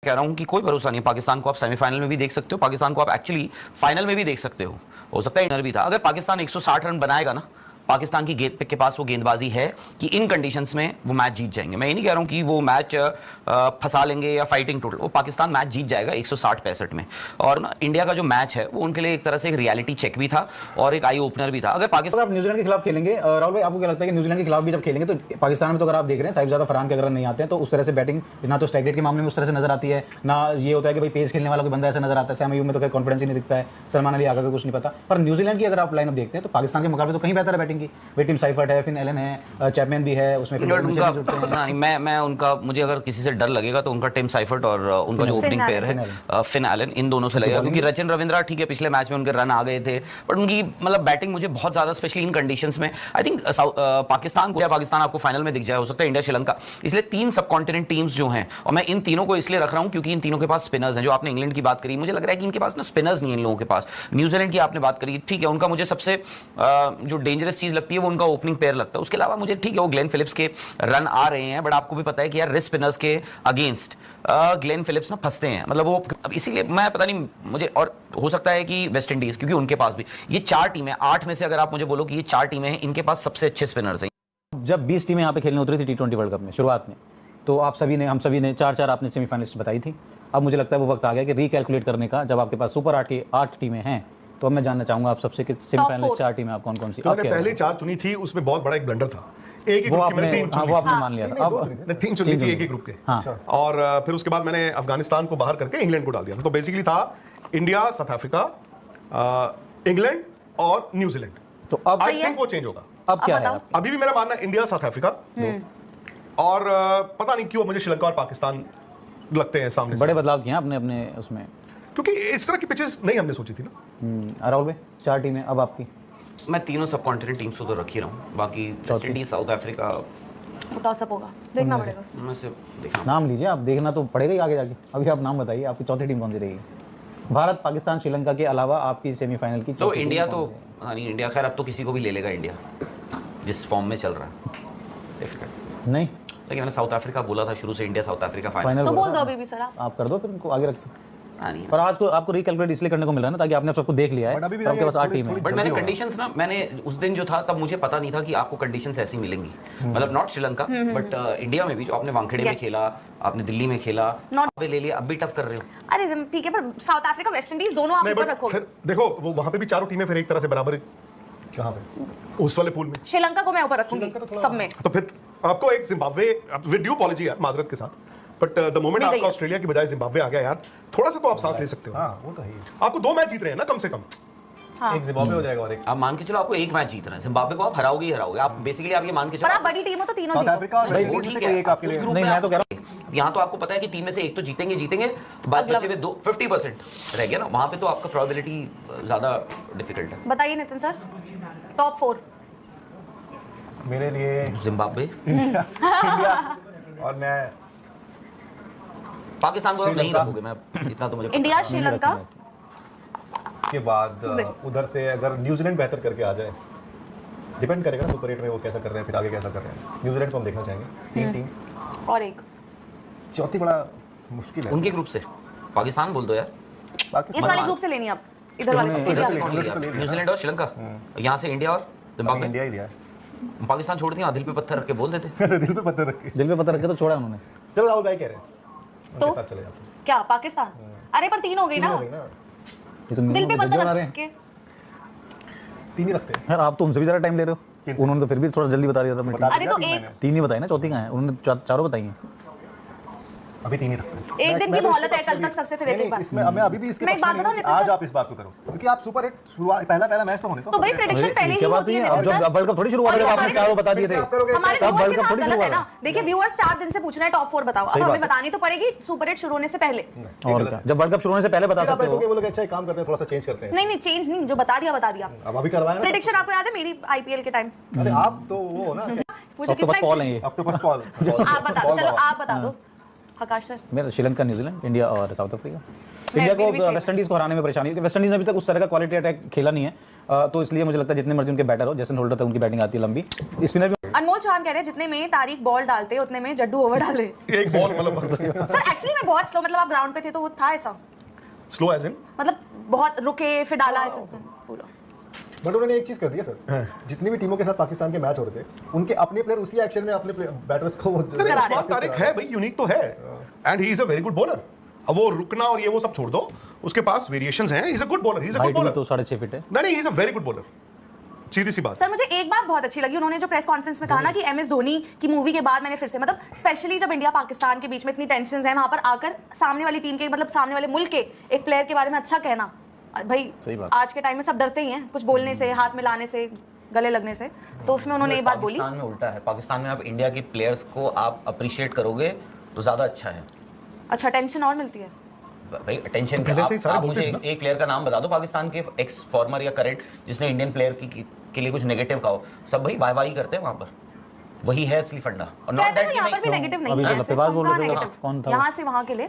कह रहा हूं कि कोई भरोसा नहीं, पाकिस्तान को आप सेमीफाइनल में भी देख सकते हो, पाकिस्तान को आप एक्चुअली फाइनल में भी देख सकते हो सकता है इनर भी था। अगर पाकिस्तान 160 रन बनाएगा ना, पाकिस्तान की गेंद के पास वो गेंदबाजी है कि इन कंडीशंस में वो मैच जीत जाएंगे। मैं ये नहीं कह रहा हूं कि वो मैच फंसा लेंगे या फाइटिंग टोटल, वो पाकिस्तान मैच जीत जाएगा 160-65 में। और ना इंडिया का जो मैच है वो उनके लिए एक तरह से एक रियलिटी चेक भी था और एक आई ओपनर भी था। अगर पाकिस्तान आप न्यूजीलैंड के खिलाफ खेलेंगे, राहुल भाई आपको क्या लगता है कि न्यूजीलैंड के खिलाफ भी जब खेलेंगे तो पाकिस्तान में तो अगर आप देख रहे हैं साहिबजादा फरहान के अगर नहीं आते हैं तो उस तरह से बैटिंग ना तो स्ट्राइक रेट के मामले में उस तरह से नजर आती है, ना ये होता है कि भाई तेज खेलने वाला कोई बंदा ऐसा नजर आता है। सैम अयूब में तो कॉन्फिडेंस ही नहीं दिखता है, सलमान अली आगा का कुछ नहीं पता। पर न्यूजीलैंड की अगर आप लाइनअप देखते हैं तो पाकिस्तान के मुकाबले तो कहीं बेहतर है बैटिंग की। वे टीम साइफर्ट है, फिन एलन है, चैपमैन भी है उसमें, मैं उनका मुझे अगर किसी से डर लगेगा तो उनका टिम साइफर्ट और उनका जो ओपनिंग पेयर है फिन एलन, इन दोनों से लगेगा। क्योंकि रचिन रविंद्रा ठीक है पिछले मैच में उनके रन आ गए थे, बट उनकी मतलब बैटिंग मुझे बहुत ज्यादा स्पेशली इन कंडीशंस में आई थिंक पाकिस्तान को, या पाकिस्तान आपको फाइनल में दिख जाए, हो सकता है इंडिया श्रीलंका। इसलिए 3 सब कॉन्टिनेंट टीम्स जो हैं, और मैं इन तीनों को इसलिए रख रहा हूं क्योंकि इन तीनों के पास स्पिनर्स हैं। जो आपने इंग्लैंड की बात करी, मुझे लग रहा है कि इनके पास ना स्पिनर्स नहीं है इन लोगों के पास। न्यूजीलैंड की आपने बात करी, ठीक है उनका मुझे सबसे जो डेंजरस चीज लगती है वो उनका ओपनिंग पेयर लगता है। उसके अलावा मुझे ठीक है वो ग्लेन फिलिप्स के रन आ रहे हैं, बट आपको भी पता है कि यार रिस्ट स्पिनर्स के अगेंस्ट ग्लेन फिलिप्स ना फंसते हैं, मतलब वो इसीलिए मैं पता नहीं मुझे। और हो सकता है कि वेस्ट इंडीज, क्योंकि उनके पास भी ये 4 टीमें, 8 में से अगर आप मुझे बोलो कि ये 4 टीमें हैं, इनके पास सबसे अच्छे स्पिनर्स हैं। जब 20 टीमें यहाँ पे खेलने उतरी थी T20 वर्ल्ड कप में शुरुआत में, तो आप सभी ने, हम सभी ने 4-4 आपने सेमीफाइनलिस्ट बताई थी। अब मुझे लगता है वो वक्त आ गया कि रिकैलकुलेट करने का। जब आपके पास सुपर 8 की 8 टीमें हैं तो अब मैं जानना चाहूंगा आप सबसे कि सेमीफाइनल 4 टीमें आप कौन कौन सी? मैंने पहले 4 चुनी थी, उसमें बहुत बड़ा एक ब्लंडर था। एक ग्रुप की मैंने 3 चुनी, वो आपने मान लिया था। अब 3 चुनी थी एक ग्रुप के। और फिर उसके बाद मैंने अफगानिस्तान को बाहर करके इंग्लैंड को डाल दिया था। तो बेसिकली था इंडिया, साउथ अफ्रीका, इंग्लैंड और न्यूजीलैंड। तो अब आई थिंक वो चेंज होगा। अब क्या है? अभी भी मेरा मानना है इंडिया, साउथ अफ्रीका, और पता नहीं क्यों मुझे श्रीलंका और पाकिस्तान लगते हैं सामने। बड़े बदलाव किए अपने अपने उसमें, क्योंकि इस तरह की पिचेस नहीं हमने सोची थी ना। राहुल भाई 4 टीमें अब आपकी? मैं तीनों सब कॉन्टिनेंट टीम्स को तो रख ही रहा हूँ, बाकी West Indies, south Africa toss-up होगा, देखना पड़ेगा उसमें। मैं से देखना नाम लीजिए, आप देखना तो पड़ेगा ही आगे जाके। अभी आप नाम बताइए, आपकी चौथी टीम कौन सी रहेगी? भारत, पाकिस्तान, श्रीलंका के अलावा आपकी सेमीफाइनल की तो इंडिया तो नहीं, इंडिया खैर अब तो किसी को भी ले लेगा इंडिया, जिस फॉर्म में चल रहा है। नहीं, लेकिन मैंने साउथ अफ्रीका बोला था शुरू से, इंडिया साउथ अफ्रीका फाइनल तो बोल दो अभी भी सर आप कर दो, फिर उनको आगे रखो। नहीं, पर आज को आपको रिकैलकुलेट इसलिए करने को मिल रहा है ना ताकि आपने सबको देख लिया है, आपके पास 8 टीम है। बट मैंने कंडीशंस ना, मैंने उस दिन जो था तब मुझे पता नहीं था कि आपको कंडीशंस ऐसी मिलेंगी, मतलब नॉट श्रीलंका बट इंडिया में भी जो आपने वानखेड़े में खेला, आपने दिल्ली में खेला, ले लिया, अब भी टफ कर रहे हो। अरे ठीक है, पर साउथ अफ्रीका, वेस्ट इंडीज दोनों आप ऊपर रखो। फिर देखो वो वहां पे भी 4 टीमें फिर एक तरह से बराबर, कहां पे उस वाले पूल में श्रीलंका को मैं ऊपर रखूंगी सब में। तो फिर आपको एक जिम्बाब्वे, विद ड्यू अपॉलॉजी यार, माजरत के साथ, बट द मोमेंट आपका ऑस्ट्रेलिया की बजाय जिम्बाब्वे आ गया यार, थोड़ा सा तो आप सांस ले सकते हो। हां वो तो है। आपको 2 मैच जीत रहे हैं ना कम से कम। हाँ। एक जिम्बाब्वे हो जाएगा और एक आप मान के चलो आपको एक मैच जीतना है, जिम्बाब्वे को आप हराओगे ही हराओगे। आप बेसिकली आप ये मान के चलो, पर आप बड़ी टीम हो तो तीनों साउथ जीतो। अफ्रीका और वेस्ट वो इंडीज ठीक से है, एक आपके लिए। उस ग्रुप नहीं, में मैं तो कह रहा हूँ यहाँ तो आपको पता है कि 3 में से 1 तो जीतेंगे, बाद बचे हुए 50% रह गया ना, वहां पे तो आपका प्रोबेबिलिटी ज्यादा डिफिकल्ट है। बताइए नितिन सर, टॉप 4 मेरे लिए जिम्बाब्वे, इंडिया, और मैं पाकिस्तान को नहीं रखोगे, मैं इतना तो मुझे पता इंडिया, श्रीलंका के बाद उधर से अगर न्यूजीलैंड बेहतर करके आ जाए, डिपेंड करेगा ना सुपर 8 में वो कैसा कर रहे हैं, फिर आगे कैसा कर रहे हैं। न्यूजीलैंड को हम देखना चाहेंगे। 3 टीम और एक चौथी बड़ा मुश्किल है। उनके ग्रुप से पाकिस्तान बोल दो यार, इस पाकिस्तान वाले ग्रुप से लेनी आप, इधर वाले से इधर से इंडिया। कौन लिया? न्यूजीलैंड और श्रीलंका, यहाँ से इंडिया और जिम्बाब्वे। इंडिया ही लिया है। पाकिस्तान छोड़ दिया, दिल पे पत्थर रख के बोल देते। दिल पे पत्थर रख के, दिल पे पत्थर रख के तो छोड़ा उन्होंने। चलो राहुल भाई कह रहे हैं तो उनके साथ चले जाते हैं। क्या पाकिस्तान? अरे पर 3 हो गई ना, हो गई ना, ये तो दिल पे बना पत्थर रहे रख हैं के। 3 ही रखते हैं। यार, आप तो उनसे भी ज़्यादा टाइम ले रहे हो। उन्होंने तो फिर भी थोड़ा जल्दी बता दिया था। मैं बता अरे दिया तो 3 एक- मैंने। 3 ही बताई ना, चौथी कहाँ है? उन्होंने चारों बताई हैं। अभी 3 ही रखते हैं। एक दिन की मोहलत है, कल तक सबसे फिर एक बार। इसमें मैं अभी भी इसके मैं एक पक्ष बात में बताऊं नहीं हूं कि नितिन आज सर? आप इस बात को करो, क्योंकि आप सुपर 8 शुरुआत पहला मैच तो होने दो। तो भाई प्रेडिक्शन पहले ही क्या बात होती है? है अब नितिन जब सर। वर्ल्ड कप थोड़ी शुरू हुआ था, आपने चारों बता दिए थे। हमारे तब व्यूअर्स वर्ल्ड के कप साथ थोड़ी गलत शुरू है हुआ ना। देखिए व्यूअर्स 4 दिन से पूछ रहे हैं टॉप 4 बताओ, अब सही हमें बात है। बतानी तो पड़ेगी सुपर 8 शुरू होने से पहले। और क्या, जब वर्ल्ड कप शुरू होने से पहले बता आप सकते हो। बैठोगे बोलोगे अच्छा एक काम करते हैं, थोड़ा सा चेंज करते हैं। नहीं चेंज नहीं, जो बता दिया बता दिया। अब अभी करवाया ना। प्रेडिक्शन आपको याद है मेरी आईपीएल के टाइम? अरे आप तो वो हो ना, पूछो अब तो बस कितना कॉल है ये। Octopus call. आप बता दो, चलो आप बता दो आकाश सर। मेरा श्रीलंका, न्यूजीलैंड, इंडिया और साउथ अफ्रीका। मैं इंडिया भी को same। वेस्ट इंडीज को हराने में परेशानी है। वेस्ट इंडीज ने अभी तक उस तरह का क्वालिटी अटैक खेला नहीं है, तो इसलिए मुझे लगता है जितने मर्जी उनके बैटर हो, जैसन होल्डर तक उनकी बैटिंग आती है लंबी, स्पिनर भी अनमोल चौहान कह रहे हैं जितने में तारिक बॉल डालते हैं उतने में जड्डू ओवर डाले। एक बॉल मतलब सर एक्चुअली मैं बहुत स्लो, मतलब आप ग्राउंड पे थे तो वो था ऐसा, स्लो एज इन मतलब बहुत रुके फिर डाला ऐसा पूरा। बट उन्होंने एक चीज कर दिया सर, जितनी भी टीमों के साथ पाकिस्तान के मैच हो रहे थे उनके अपने प्लेयर उसी एक्शन में अपने बैटर्स को उस्मान तारिक है भाई, यूनिक तो है and he is a very good bowler. अब वो रुकना और ये वो सब छोड़ दो, उसके पास वेरिएशंस हैं, he is a good bowler, he is a good bowler. तो 6.5 फीट है। नहीं, he is a very good bowler, सीधी सी बात। सर मुझे एक बात बहुत अच्छी लगी, उन्होंने जो प्रेस कॉन्फ्रेंस में कहा ना कि MS धोनी की मूवी के बाद मैंने फिर से, मतलब स्पेशली जब इंडिया पाकिस्तान के बीच में इतनी टेंशन है, वहां पर आकर सामने वाली टीम के, मतलब सामने वाले मुल्क के एक प्लेयर के बारे में अच्छा कहना। भाई आज के टाइम में सब डरते ही हैं कुछ बोलने से, हाथ मिलाने से, गले लगने से, तो उसमें उन्होंने ये बात बोली। पाकिस्तान में उल्टा है, पाकिस्तान में आप इंडिया के प्लेयर्स को आप अप्रिशिएट करोगे तो ज्यादा अच्छा है। अच्छा, टेंशन और मिलती है भाई टेंशन आप मुझे एक प्लेयर का नाम बता दो पाकिस्तान के, एक्स फॉर्मर या करंट, जिसने इंडियन प्लेयर के लिए कुछ नेगेटिव कहा हो। सब भाई वाई वाई करते हैं वहां पर, वही है असली फंडा। और नॉट दैट यहाँ पर भी नेगेटिव नहीं है, लपेबाज बोल रहे थे कौन था, यहाँ से वहाँ के लिए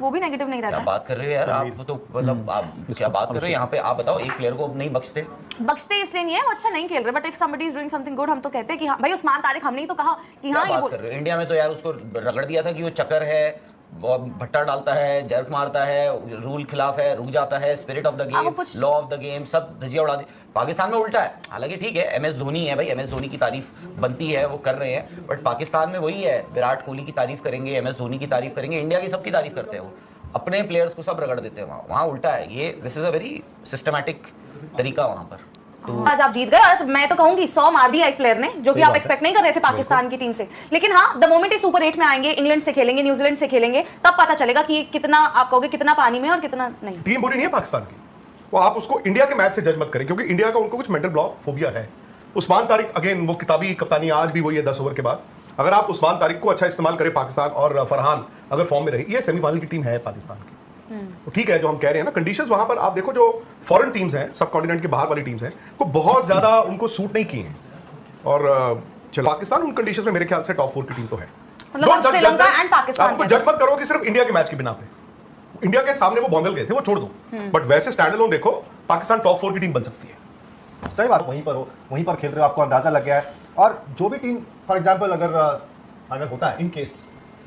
वो भी नेगेटिव नहीं रहता। क्या बात कर रहे हो यार आप, तो मतलब आप क्या बात कर रहे हो यहाँ पे? आप बताओ, एक प्लेयर को नहीं बख्शते? बख्शते इसलिए नहीं है वो अच्छा नहीं खेल रहे, but if somebody is doing something good हम तो कहते हैं कि हाँ भाई उस्मान तारिक, हमने ही तो कहा कि हाँ ये बात कर रहे हो। इंडिया में तो यार उसको रगड़ दिया था कि वो चक्कर है, भट्टा डालता है, जर्क मारता है, रूल खिलाफ है, रुक जाता है, spirit of the game, law of the game, सब धजिया उड़ा दी। पाकिस्तान में उल्टा है। हालांकि ठीक है MS धोनी है भाई, MS धोनी की तारीफ बनती है, वो कर रहे हैं, बट पाकिस्तान में वही है, विराट कोहली की तारीफ करेंगे, MS धोनी की तारीफ करेंगे, इंडिया की सबकी तारीफ करते हैं, वो अपने प्लेयर्स को सब रगड़ देते हैं। वहाँ उल्टा है ये, this is a very systematic तरीका वहाँ पर। आज आप जीत गए, और मैं तो कहूंगी 100 मार दिया एक प्लेयर ने, जो कि आप एक्सपेक्ट नहीं कर रहे थे पाकिस्तान की टीम से। लेकिन हाँ, द मोमेंट ये सुपर 8 में आएंगे, इंग्लैंड से खेलेंगे, न्यूजीलैंड से खेलेंगे, तब पता चलेगा कि कितना आप कहोगे कितना पानी में और कितना नहीं। टीम बुरी नहीं है पाकिस्तान की, वो आप उसको इंडिया के मैच से जज मत करें, क्योंकि इंडिया का उनको कुछ मेंटल ब्लॉक फोबिया है। उस्मान तारिक अगेन वो किताबी कप्तानी आज भी वही है 10 ओवर के बाद। अगर आप उस्मान तारिक को अच्छा इस्तेमाल करें पाकिस्तान, और फरहान अगर फॉर्म में रही, ये सेमीफाइनल की टीम है पाकिस्तान की। तो ठीक है, जो हम कह रहे हैं ना कंडीशंस वहां पर, आप देखो जो फॉरेन टीम्स हैं, सब कॉन्टिनेंट के बाहर वाली टीम्स हैं, को बहुत ज्यादा उनको सूट नहीं किए हैं। और चलो पाकिस्तान उन कंडीशंस में मेरे ख्याल से टॉप 4 की टीम तो है। मतलब श्रीलंका एंड पाकिस्तान आपको जज मत करो कि सिर्फ इंडिया के मैच के बिना पे, इंडिया के सामने वो बॉंदल गए थे, वो छोड़ दो, बट वैसे स्टैंड अलोन देखो, पाकिस्तान टॉप 4 की टीम बन सकती है। सही बात, वहीं पर हो, वहीं पर खेल रहे हो, आपको अंदाजा लग गया है। और जो भी टीम फॉर एग्जांपल अगर होता है इन केस,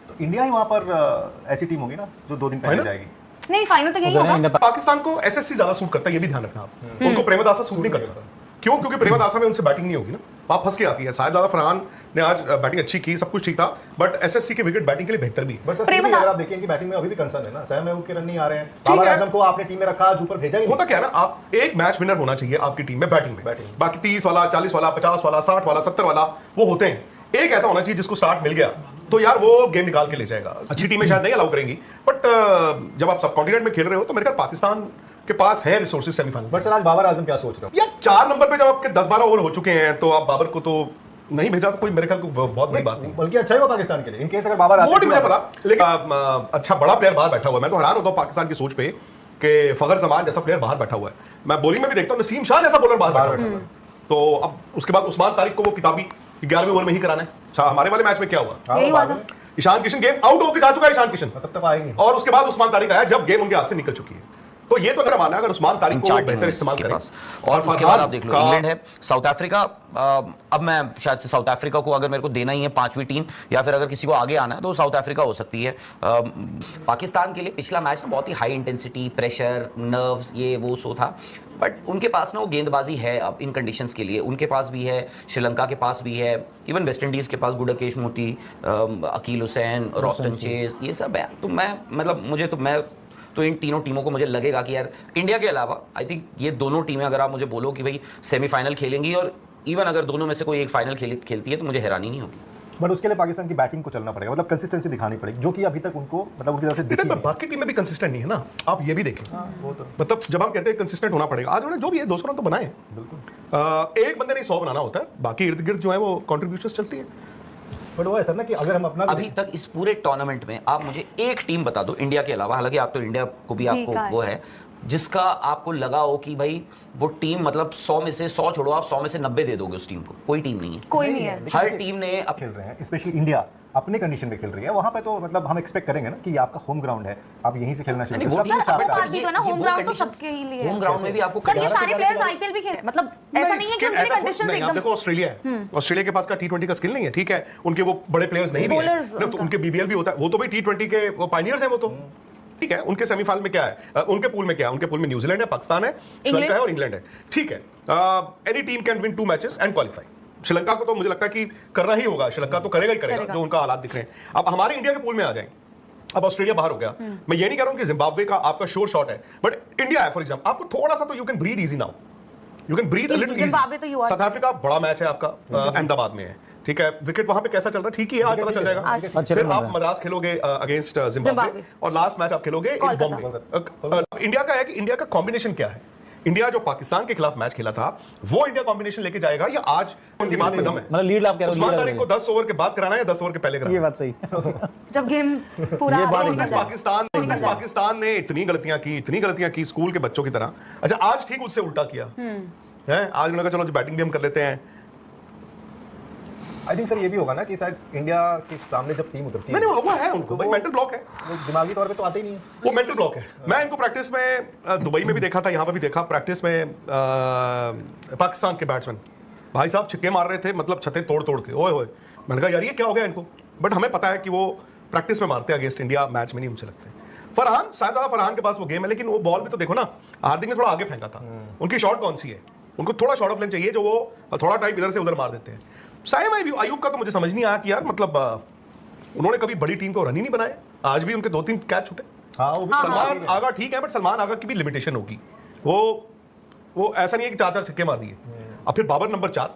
तो इंडिया ही वहां पर ऐसी टीम होगी ना जो 2 दिन पहले जाएगी। नहीं, फाइनल तो यही होगा। पाकिस्तान को SSC ज्यादा सूट करता है, ये भी ध्यान रखना आप। उनको प्रेमदासा सूट नहीं करता। क्यों? क्योंकि प्रेमदासा में उनसे बैटिंग नहीं होगी ना, आप फंस के आती है। साहिबजादा फरहान ने आज बैटिंग अच्छी की, सब कुछ ठीक था, बट SSC के विकेट बैटिंग के लिए बेहतर भी है। बट सर फिर भी अगर आप देखें कि बैटिंग में अभी भी कंसर्न है ना, सैम महबूब के रन नहीं आ रहे हैं, बाबर आजम को आपने टीम में रखा, आज ऊपर भेजा ही नहीं। होता क्या है ना, आप एक मैच विनर होना चाहिए आपकी टीम में बैटिंग में, बाकी 30 वाला, 40 वाला, 50 वाला, 60 वाला, 70 वाला वो होते हैं। एक ऐसा होना चाहिए जिसको स्टार्ट मिल गया तो यार वो गेम निकाल के ले जाएगा। अच्छी टीमें शायद नहीं अलाउ करेंगी, बट जब आप सब कॉन्टिनेंट में खेल रहे हो तो मेरे ख्याल पाकिस्तान के पास है रिसोर्सेज सेमीफाइनल। बट सर आज बाबर आजम क्या सोच रहे हो? यार 4 नंबर पे जब आपके 10-12 ओवर हो चुके हैं तो आप बाबर को तो नहीं भेजा, तो कोई मेरे ख्याल को बहुत बड़ी बात नहीं, बल्कि अच्छा ही हो पाकिस्तान के लिए इन केस अगर बाबर वो मुझे पता। लेकिन अच्छा बड़ा प्लेयर बाहर बैठा हुआ है, मैं तो हैरान होता हूँ पाकिस्तान की सोच पे कि फखर जमान जैसा प्लेयर बाहर बैठा हुआ है। मैं बॉलिंग में भी देखता हूँ नसीम शाह जैसा बॉलर बाहर बैठा हुआ है। तो अब उसके बाद उस्मान तारिक को वो किताबी 11वें ओवर में ही कराना है। अच्छा हमारे वाले मैच में क्या हुआ, यही हुआ था, ईशान किशन गेम आउट होकर जा चुका है, ईशान किशन तब तक आएंगे, और उसके बाद उस्मान तारिक आया जब गेम उनके हाथ से निकल चुकी है। तो ये तो मेरा मानना है अगर उस्मान तारिक को बेहतर इस्तेमाल करें। और उसके बाद आप देख लो इंग्लैंड है, साउथ अफ्रीका। अब मैं शायद से साउथ अफ्रीका को अगर मेरे को देना ही है 5वीं टीम, या फिर अगर किसी को आगे आना है तो साउथ अफ्रीका हो सकती है। पाकिस्तान के लिए पिछला मैच ना बहुत ही हाई इंटेंसिटी, प्रेशर, नर्व्स, ये वो सो था, बट उनके पास ना वो गेंदबाजी है अब इन कंडीशंस के लिए, उनके पास भी है, श्रीलंका के पास भी है, इवन वेस्ट इंडीज़ के पास गुडकेश मोती, अकील हुसैन, रोस्टन चेज, ये सब है। तो मैं मतलब मैं इन तीनों टीमों को मुझे लगेगा कि यार इंडिया के अलावा आई थिंक ये दोनों टीमें, अगर आप मुझे बोलो कि भाई सेमीफाइनल खेलेंगी, और इवन अगर दोनों में से कोई एक फाइनल खेलती है तो मुझे हैरानी नहीं होगी। बट उसके लिए पाकिस्तान की बैटिंग को चलना पड़ेगा, मतलब कंसिस्टेंसी दिखानी पड़ेगी, जो कि अभी तक उनको मतलब उनकी तरफ से दिखी नहीं। बाकी टीमें भी कंसिस्टेंट नहीं है ना, आप ये भी देखें। मतलब जब हम कहते हैं कंसिस्टेंट होना पड़ेगा, आज उन्होंने जो भी है 200 रन तो बनाए, बिल्कुल एक बंदे ने 100 बनाना होता है, बाकी इर्द गिर्द जो है वो कॉन्ट्रीब्यूशंस चलती है। बट वो है सर ना कि अगर हम अपना अभी तक इस पूरे टूर्नामेंट में आप मुझे एक टीम बता दो इंडिया के अलावा, हालांकि आप तो इंडिया को भी आपको वो है, जिसका आपको लगा हो कि भाई वो टीम मतलब 100 में से 100 छोड़ो, आप 100 में से 90 दे दोगे उस टीम को? कोई टीम नहीं है, कोई नहीं है। हर टीम ने अब खेल रहे हैं, स्पेशली इंडिया अपने कंडीशन में खेल रही है, वहां पे तो मतलब हम एक्सपेक्ट करेंगे ना कि ये आपका होम ग्राउंड है, आप यहीं से खेलना शुरू नहीं, करें। वो सबसे भी अच्छा अपन आपका बात भी तो है ना, ये होम वो ग्राउंड तो conditions- सबके ही लिए है। होम ग्राउंड में भी आपको सर ये खिलाड़ी- सारे प्लेयर्स आईपीएल भी खेल, मतलब ऐसा नहीं है कि उनकी कंडीशंस नहीं, आप एकदम देखो ऑस्ट्रेलिया है, ऑस्ट्रेलिया के पास का टी20 का स्किल नहीं है, ठीक है, उनके वो बड़े प्लेयर्स नहीं भी हैं, Bowlers नहीं, तो उनका। उनके बीबीएल भी होता है, वो तो भाई टी20 के वो पायनियर्स हैं वो तो, ठीक है। उनके सेमीफाइनल में क्या है, उनके पूल में क्या है, उनके पूल में न्यूजीलैंड है, पाकिस्तान है, श्रीलंका है और इंग्लैंड है, ठीक है। Any team can win 2 matches and qualify. Sri Lanka को तो मुझे लगता है कि करना ही होगा, श्रीलंका तो करेगा ही करेगा, जो उनका हालात दिख रहे हैं। अब हमारे इंडिया के पूल में आ जाएं, अब ऑस्ट्रेलिया बाहर हो गया, मैं ये नहीं कह रहा हूं कि जिम्बाब्वे का आपका श्योर शॉट है, बट इंडिया है फॉर एग्जांपल, आपको थोड़ा सा तो you can breathe easy now, you can breathe a little Zimbabwe तो you are- साउथ अफ्रीका बड़ा मैच है आपका, अहमदाबाद में है, ठीक है। विकेट वहां पे कैसा चल रहा है, ठीक ही है, आज पता चल जाएगा। अच्छे फिर रन आप है। मद्रास खेलोगे अगेंस्ट जिम्बाब्वे, और लास्ट मैच आप खेलोगे कोलकाता। बॉम्बे। इंडिया का है कि इंडिया का कॉम्बिनेशन क्या है, इंडिया जो पाकिस्तान के खिलाफ मैच खेला था वो इंडिया कॉम्बिनेशन लेके जाएगा या आज उनकी बात में दम है? मतलब लीड आप कह रहे हो, उस्मान lead तारिक को 10 ओवर के बाद कराना है या 10 ओवर के पहले ये कराना है? बात सही जब गेम पूरा ये बात निकल उस दिन जाए। पाकिस्तान ने इतनी गलतियां की स्कूल के बच्चों की तरह। अच्छा आज ठीक उससे उल्टा किया है, आज उन्होंने कहा चलो बैटिंग भी हम कर लेते हैं। आई थिंक सर ये भी होगा ना कि शायद इंडिया के सामने जब टीम उतरती है, नहीं वो है उनको भाई मेंटल ब्लॉक है, वो दिमागी तौर पे तो आते ही नहीं है। वो मेंटल ब्लॉक है। मैं इनको प्रैक्टिस में दुबई में भी देखा था, यहाँ पे भी देखा प्रैक्टिस में, पाकिस्तान के बैट्समैन भाई साहब छिक्के मार रहे थे, मतलब छते तोड़ तोड़ के, ओए होए। मैंने कहा यार ये क्या हो गया इनको, बट हमें पता है कि वो प्रैक्टिस में मारते हैं अगेंस्ट इंडिया, मैच में नहीं मुझे लगता है। फरहान शायद फरहान के पास वो गेम है, लेकिन वो बॉल भी तो देखो ना, हार्दिक ने थोड़ा आगे फेंका था, उनकी शॉट कौन सी है, उनको थोड़ा शॉर्ट ऑफ लेन चाहिए जो वो थोड़ा टाइप इधर से उधर मार देते हैं। साइम अयूब का तो मुझे समझ नहीं आया कि यार मतलब उन्होंने कभी बड़ी टीम को रन ही नहीं बनाया, आज भी उनके 2-3 कैच छूटे। हाँ वो भी सलमान आगा ठीक है, बट सलमान आगा की भी लिमिटेशन होगी, वो ऐसा नहीं है कि 4-4 छक्के मार दिए। अब फिर बाबर नंबर 4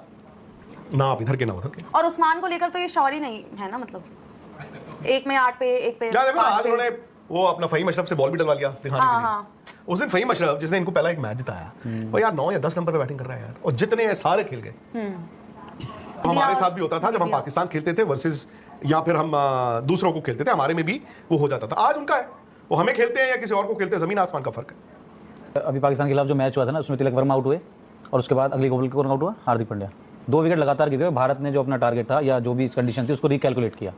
ना आप इधर के ना उधर के। और उस्मान को लेकर तो ये श्योर ही नहीं है ना, मतलब एक में 8 पे एक पे या देखो ना 5 आज पे। उन्होंने वो अपना फहीम अशरफ से बॉल भी डलवा लिया दिखाने हाँ, के लिए। हाँ। उस दिन फहीम अशरफ जिसने इनको पहला एक मैच जिताया, वो यार 9 या 10 नंबर पे बैटिंग कर रहा है यार, और जितने हैं सारे खेल गए। हमारे साथ भी होता था जब हम पाकिस्तान खेलते थे वर्सेस, या फिर हम दूसरों को खेलते थे, हमारे में भी वो हो जाता था। आज उनका है, वो हमें खेलते हैं या किसी और को खेलते हैं, जमीन आसमान का फर्क है। अभी पाकिस्तान के खिलाफ जो मैच हुआ था ना, उसमें तिलक वर्मा आउट हुए और उसके बाद अगली ओवर कौन आउट हुआ? हार्दिक पांड्या। 2 विकेट लगातार गिर गए। भारत ने जो अपना टारगेट था या जो भी कंडीशन थी उसको रिकैलकुलेट किया।